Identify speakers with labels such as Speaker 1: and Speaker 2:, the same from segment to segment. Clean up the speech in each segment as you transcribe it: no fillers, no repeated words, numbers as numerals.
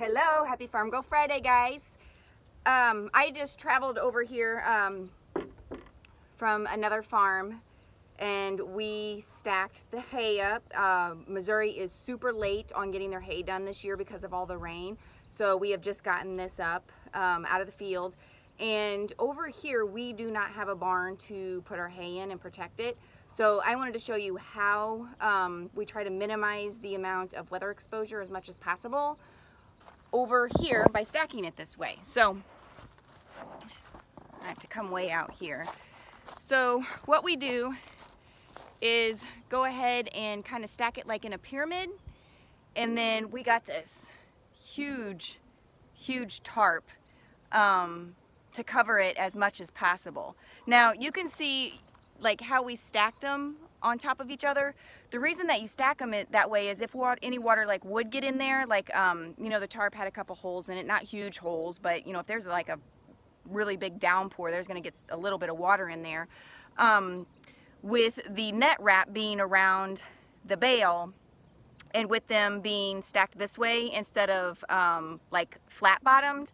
Speaker 1: Hello, happy Farm Girl Friday, guys. I just traveled over here from another farm and we stacked the hay up. Missouri is super late on getting their hay done this year because of all the rain. So we have just gotten this up out of the field. And over here, we do not have a barn to put our hay in and protect it. So I wanted to show you how we try to minimize the amount of weather exposure as much as possible over here by stacking it this way. So I have to come way out here. So what we do is go ahead and kind of stack it like in a pyramid, and then we got this huge tarp to cover it as much as possible. Now you can see like how we stacked them on top of each other. The reason that you stack them that way is if any water like would get in there, like you know, the tarp had a couple holes in it, not huge holes, but you know, if there's like a really big downpour, there's going to get a little bit of water in there. With the net wrap being around the bale and with them being stacked this way instead of like flat bottomed,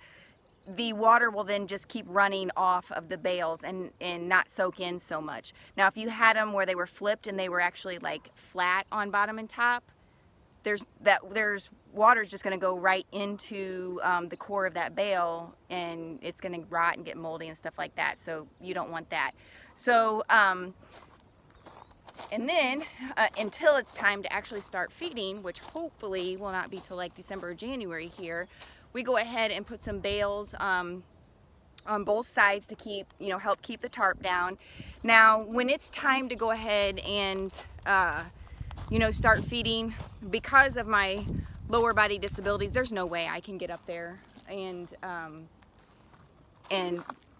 Speaker 1: the water will then just keep running off of the bales and not soak in so much. Now if you had them where they were flipped and they were actually like flat on bottom and top, there's water's just going to go right into the core of that bale, and it's going to rot and get moldy and stuff like that, so you don't want that. So and then until it's time to actually start feeding, which hopefully will not be till like December or January here, we go ahead and put some bales on both sides to keep, you know, help keep the tarp down. Now when it's time to go ahead and you know, start feeding, because of my lower body disabilities, there's no way I can get up there and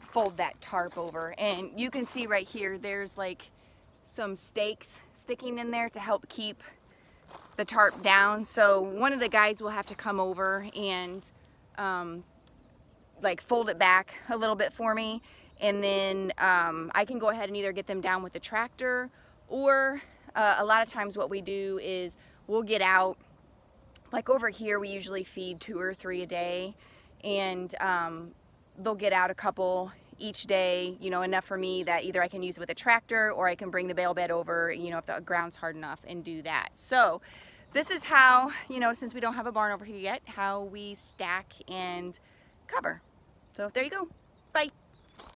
Speaker 1: fold that tarp over. And you can see right here there's like some stakes sticking in there to help keep the tarp down. So one of the guys will have to come over and like fold it back a little bit for me, and then I can go ahead and either get them down with the tractor, or a lot of times what we do is we'll get out, like over here we usually feed 2 or 3 a day, and they'll get out a couple each day, you know, enough for me that either I can use with a tractor or I can bring the bale bed over, you know, if the ground's hard enough, and do that. So this is how, you know, since we don't have a barn over here yet, how we stack and cover. So there you go. Bye.